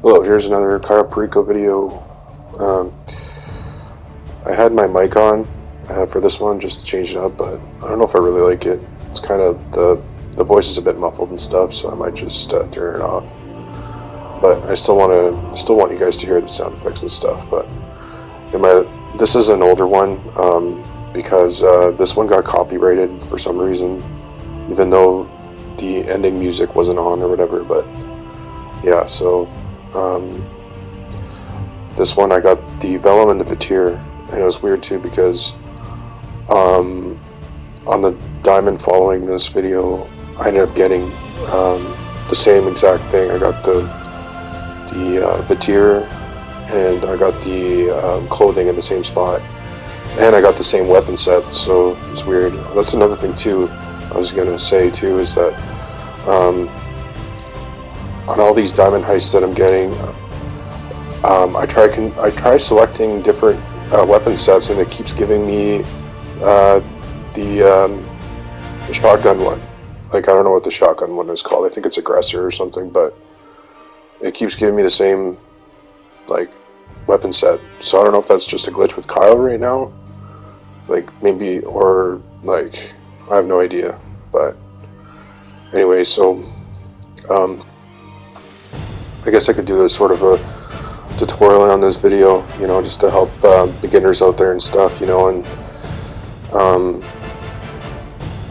Hello, here's another Cayo Perico video. Um, I had my mic on for this one just to change it up, but I don't know if I really like it. It's kind of the voice is a bit muffled and stuff, so I might just turn it off. But I still want you guys to hear the sound effects and stuff. But this is an older one because this one got copyrighted for some reason, even though the ending music wasn't on or whatever. But yeah, so. This one I got the vellum and the vitir, and it was weird too because on the diamond following this video I ended up getting the same exact thing. I got the vitir, and I got the clothing in the same spot, and I got the same weapon set, so it's weird. That's another thing too I was gonna say too, is that on all these diamond heists that I'm getting, I try selecting different weapon sets, and it keeps giving me the shotgun one. Like, I don't know what the shotgun one is called. I think it's aggressor or something, but it keeps giving me the same like weapon set. So I don't know if that's just a glitch with Kyle right now, like maybe, or like I have no idea. But anyway, so I guess I could do a sort of a tutorial on this video, you know, just to help beginners out there and stuff, you know. And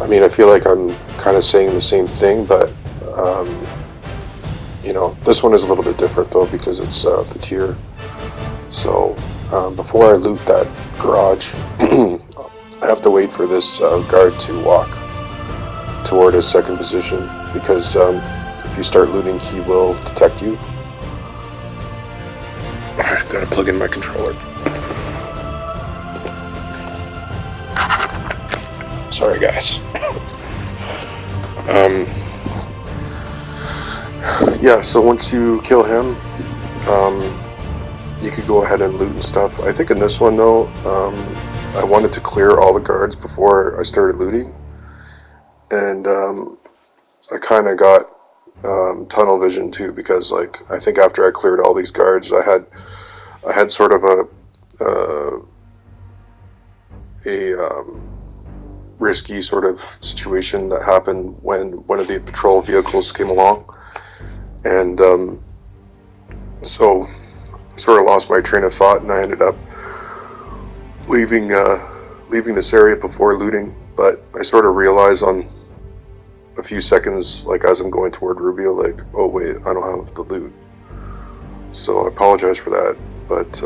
I mean, I feel like I'm kind of saying the same thing, but you know, this one is a little bit different though because it's vitir. So before I loot that garage, I have to wait for this guard to walk toward his second position, because if you start looting, he will detect you. Alright, gotta plug in my controller. Sorry guys. Yeah, so once you kill him, you could go ahead and loot and stuff. I think in this one though, I wanted to clear all the guards before I started looting, and I kind of got tunnel vision too, because like I think after I cleared all these guards, I had sort of a risky sort of situation that happened when one of the patrol vehicles came along, and so I sort of lost my train of thought, and I ended up leaving this area before looting. But I sort of realized on a few seconds, like as I'm going toward Rubio, like, oh wait, I don't have the loot. So I apologize for that, but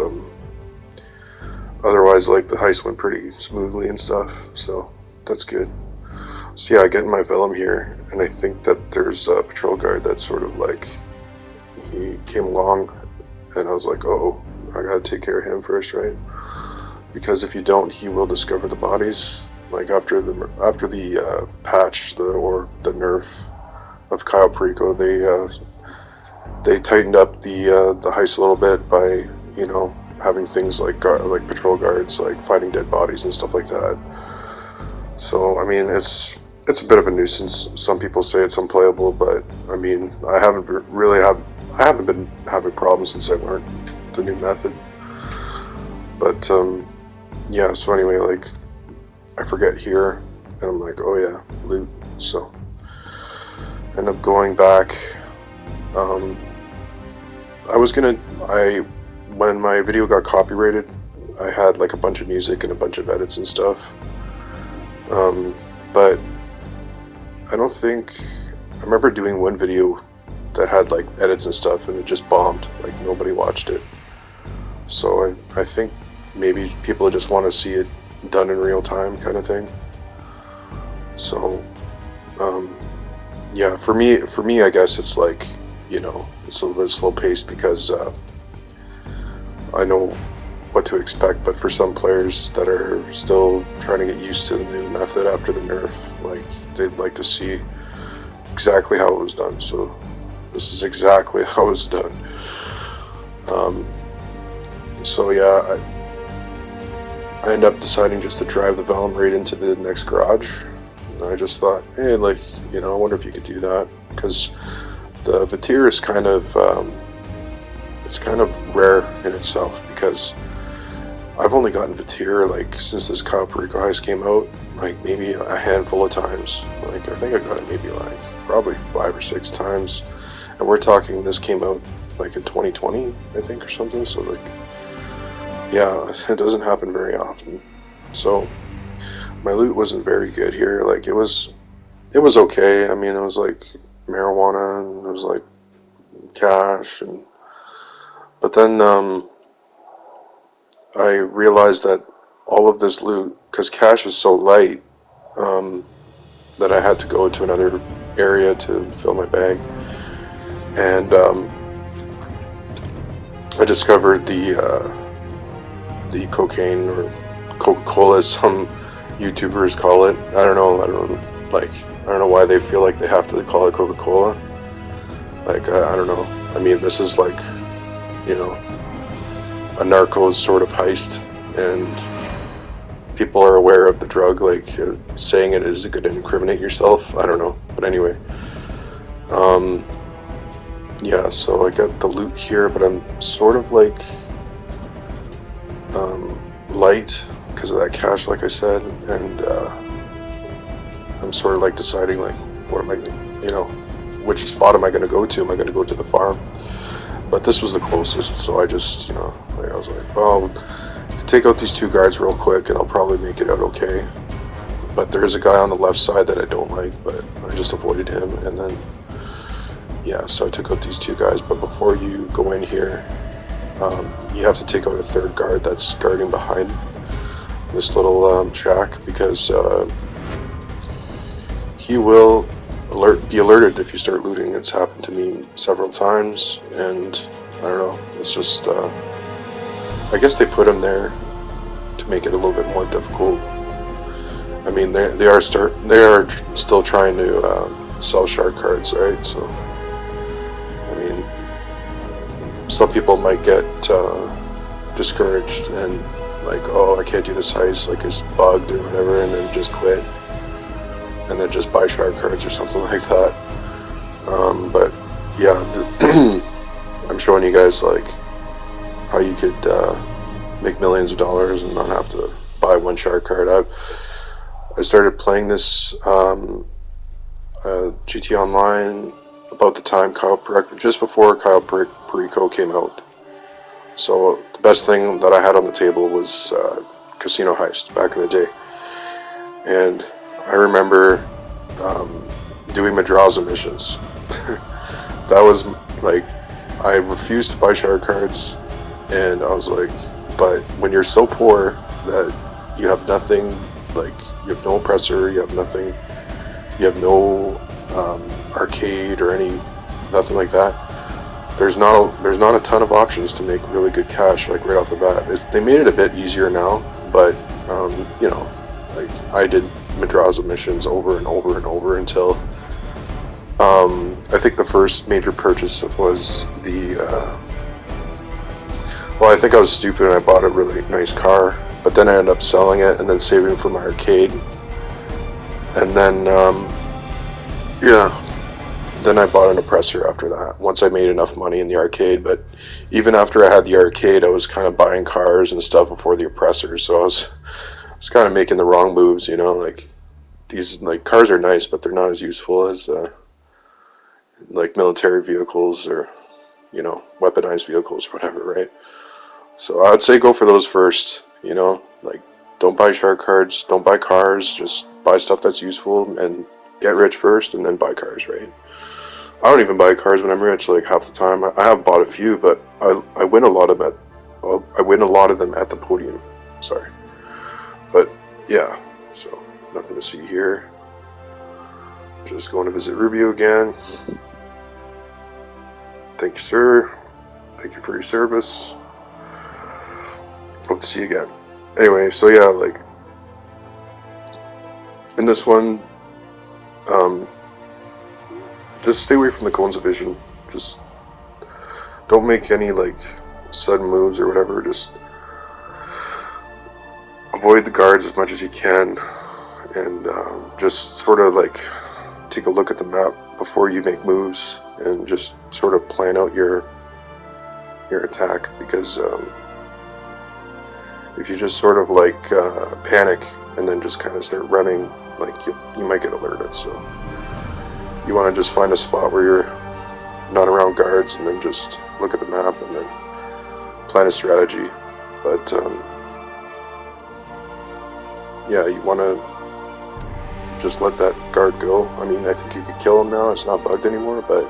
otherwise, like, the heist went pretty smoothly and stuff, so that's good. So yeah, I get in my vellum here, and I think that there's a patrol guard that sort of like, he came along, and I was like, oh, I gotta take care of him first, right? Because if you don't, he will discover the bodies. Like after the patch, or the nerf of Cayo Perico, they tightened up the heist a little bit by, you know, having things like patrol guards like finding dead bodies and stuff like that. So I mean, it's a bit of a nuisance. Some people say it's unplayable, but I mean, I haven't been having problems since I learned the new method. But yeah, so anyway, like, I forget here, and I'm like, oh yeah, loot. So end up going back. When my video got copyrighted, I had like a bunch of music and a bunch of edits and stuff. But I don't think, I remember doing one video that had like edits and stuff, and it just bombed, like nobody watched it. So I think maybe people just want to see it done in real time kind of thing. So yeah, for me I guess it's like, you know, it's a little bit slow paced because I know what to expect, but for some players that are still trying to get used to the new method after the nerf, like, they'd like to see exactly how it was done. So this is exactly how it was done. So yeah, I ended up deciding just to drive the vellum right into the next garage. And I just thought, hey, like, you know, I wonder if you could do that, because the vitir is kind of it's kind of rare in itself, because I've only gotten Vatir, like, since this Cayo Perico Heist came out, like, maybe a handful of times. Like, I think I got it maybe, like, probably 5 or 6 times. And we're talking, this came out, like, in 2020, I think, or something. So, like, yeah, it doesn't happen very often. So, my loot wasn't very good here. Like, it was okay. I mean, it was, like, marijuana, and it was, like, cash, and... But then, I realized that all of this loot, because cash is so light, that I had to go to another area to fill my bag. And I discovered the cocaine, or Coca-Cola, as some YouTubers call it. I don't know why they feel like they have to call it Coca-Cola. Like, I don't know. I mean, this is like, you know, a Narcos sort of heist, and people are aware of the drug. Like, saying it is going to incriminate yourself. I don't know, but anyway, yeah. So I got the loot here, but I'm sort of like light because of that cash, like I said, and I'm sort of like deciding, like, what am I, which spot am I going to go to? Am I going to go to the farm? But this was the closest, so I just, I was like, well, take out these 2 guards real quick and I'll probably make it out okay. But there's a guy on the left side that I don't like, but I just avoided him. And then, yeah, so I took out these 2 guys. But before you go in here, you have to take out a 3rd guard that's guarding behind this little shack, because he will be alerted if you start looting. It's happened to me several times, and I don't know, it's just I guess they put him there to make it a little bit more difficult. I mean, they are still trying to sell shark cards, right? So I mean, some people might get discouraged and like, oh, I can't do this heist, like it's bugged or whatever, and then just quit and then just buy shark cards or something like that. But yeah, I'm showing you guys like how you could make millions of dollars and not have to buy 1 shark card. I started playing this GT Online about the time just before Cayo Perico came out. So the best thing that I had on the table was Casino Heist back in the day, and I remember doing Madraza missions. That was like, I refused to buy shark cards, and I was like, but when you're so poor that you have nothing, like you have no oppressor, you have nothing, you have no arcade or nothing like that, there's not a ton of options to make really good cash, like right off the bat. They made it a bit easier now, but like I did Madraza missions over and over and over until I think the first major purchase was well, I think I was stupid and I bought a really nice car, but then I ended up selling it and then saving for my arcade, and then yeah, then I bought an oppressor after that, once I made enough money in the arcade. But even after I had the arcade, I was kind of buying cars and stuff before the oppressor, so I was kind of making the wrong moves, like these, like, cars are nice, but they're not as useful as like military vehicles or weaponized vehicles or whatever, right? So I would say go for those first, like, don't buy shark cards, don't buy cars, just buy stuff that's useful and get rich first and then buy cars, right? I don't even buy cars when I'm rich, like, half the time. I have bought a few, but I win a lot of them at the podium. Sorry. But yeah, so nothing to see here. Just going to visit Rubio again. Thank you, sir. Thank you for your service. Hope to see you again. Anyway, so yeah, like, in this one, just stay away from the cones of vision. Just don't make any, like, sudden moves or whatever. Just avoid the guards as much as you can, and just sort of like take a look at the map before you make moves, and just sort of plan out your your attack, because if you just sort of like panic and then just kind of start running, like you might get alerted. So you want to just find a spot where you're not around guards, and then just look at the map and then plan a strategy. But yeah, you want to just let that guard go. I mean, I think you could kill him now, it's not bugged anymore, but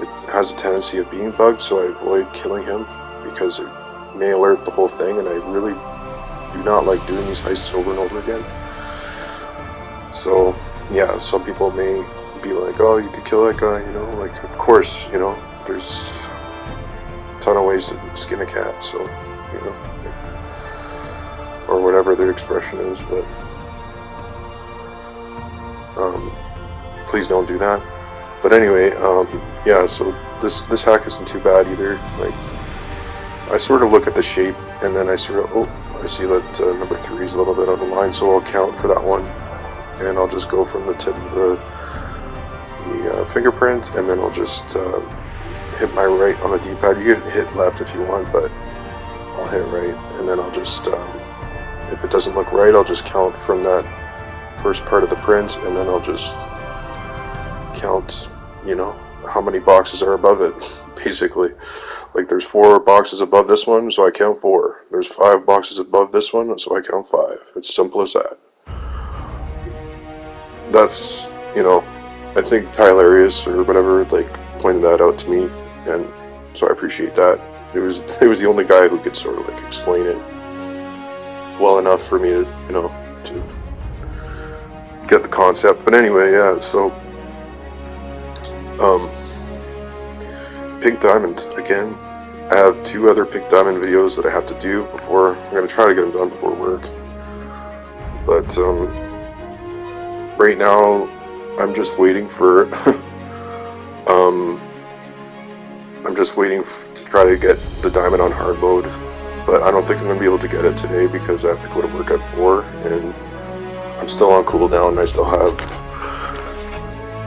it has a tendency of being bugged, so I avoid killing him because it may alert the whole thing, and I really do not like doing these heists over and over again. So yeah, some people may be like, oh, you could kill that guy, you know, like, of course, you know, there's a ton of ways to skin a cat, so, you know, or whatever their expression is, but please don't do that. But anyway, yeah, so this hack isn't too bad either. Like, I sort of look at the shape, and then I sort of, I see that number 3 is a little bit out of line, so I'll count for that one, and I'll just go from the tip of the fingerprint, and then I'll just hit my right on the D-pad. You can hit left if you want, but I'll hit right, and then I'll just, if it doesn't look right, I'll just count from that first part of the print, and then I'll just count, you know, how many boxes are above it, basically. Like, there's 4 boxes above this one, so I count 4. There's 5 boxes above this one, so I count 5. It's simple as that. That's, you know, I think Tylarius or whatever, like, pointed that out to me, and so I appreciate that. It was the only guy who could sort of, like, explain it well enough for me to, you know, to get the concept. But anyway, yeah, so Pink Diamond, again, I have 2 other Pink Diamond videos that I have to do before, I'm going to try to get them done before work, but right now I'm just waiting for I'm just waiting to try to get the diamond on hard mode, but I don't think I'm going to be able to get it today because I have to go to work at 4, and I'm still on cooldown, and I still have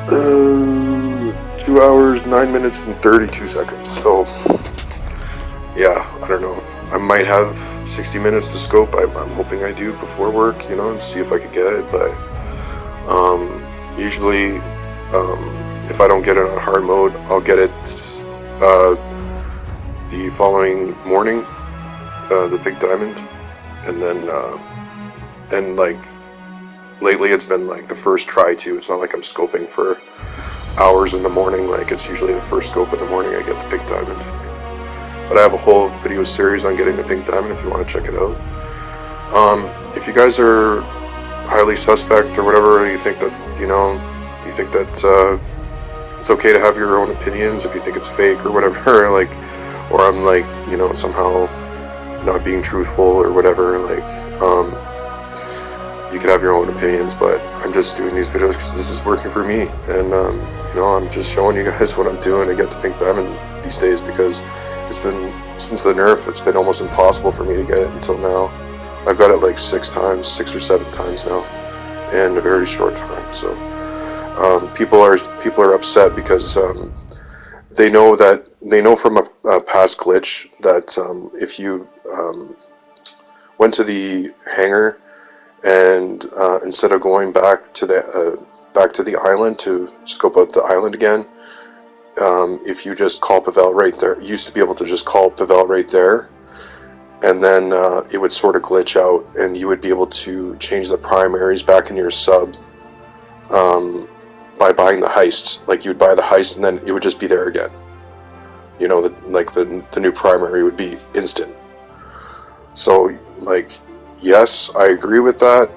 2 hours, 9 minutes, and 32 seconds, so yeah, I don't know. I might have 60 minutes to scope. I'm hoping I do before work, you know, and see if I could get it, but usually if I don't get it on hard mode, I'll get it the following morning, the Big Diamond, and then and like lately it's been like the first try too. It's not like I'm scoping for hours in the morning, like it's usually the first scope in the morning I get the Pink Diamond. But I have a whole video series on getting the Pink Diamond if you want to check it out. If you guys are highly suspect or whatever, you think that, you know, you think that it's okay to have your own opinions if you think it's fake or whatever, like, or I'm like, you know, somehow not being truthful or whatever, like, you can have your own opinions, but I'm just doing these videos because this is working for me, and you know, I'm just showing you guys what I'm doing to get the Pink Diamond these days, because it's been, since the nerf, it's been almost impossible for me to get it until now. I've got it like 6 or 7 times now in a very short time, so people are upset because they know from a past glitch that if you went to the hangar and instead of going back to the island to scope out the island again, if you just call Pavel right there, you used to be able to just call Pavel right there, and then it would sort of glitch out, and you would be able to change the primaries back in your sub by buying the heist. Like, you would buy the heist, and then it would just be there again. You know, the new primary would be instant. So, like, yes, I agree with that.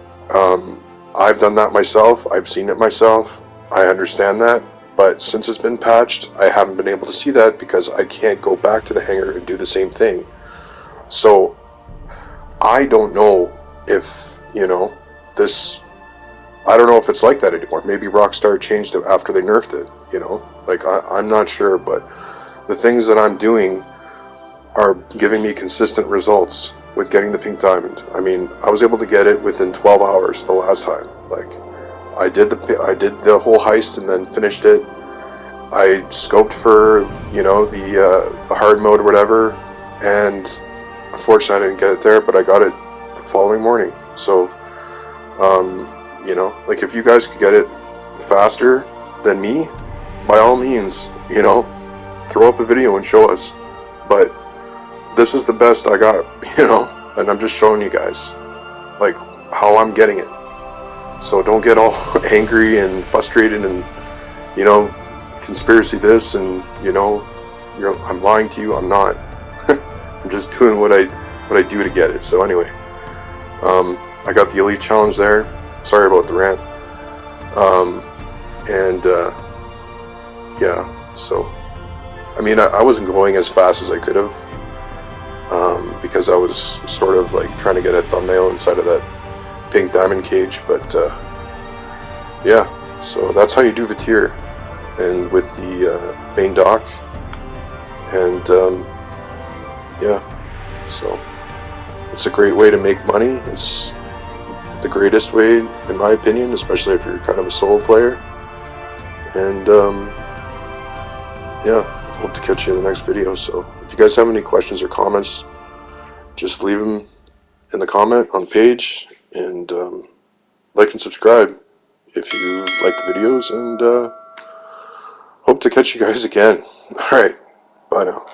I've done that myself. I've seen it myself. I understand that. But since it's been patched, I haven't been able to see that because I can't go back to the hangar and do the same thing. So, I don't know if, you know, I don't know if it's like that anymore. Maybe Rockstar changed it after they nerfed it, you know? Like, I'm not sure, but the things that I'm doing are giving me consistent results with getting the Pink Diamond. I mean, I was able to get it within 12 hours the last time. Like, I did the whole heist and then finished it, I scoped for, you know, the hard mode or whatever, and unfortunately I didn't get it there, but I got it the following morning. So, you know, like if you guys could get it faster than me, by all means, you know, throw up a video and show us. But this is the best I got, you know, and I'm just showing you guys, like, how I'm getting it. So don't get all angry and frustrated and, you know, conspiracy this and, you know, I'm lying to you. I'm not. I'm just doing what I do to get it. So anyway, I got the Elite Challenge there. Sorry about the rant. And yeah, so I mean, I wasn't going as fast as I could have, because I was sort of like trying to get a thumbnail inside of that pink diamond cage. But yeah, so that's how you do Vatir, and with the main dock, and yeah, so it's a great way to make money. It's the greatest way, in my opinion, especially if you're kind of a solo player. And yeah, hope to catch you in the next video. So if you guys have any questions or comments, just leave them in the comment on the page, and like and subscribe if you like the videos, and hope to catch you guys again. Alright, bye now.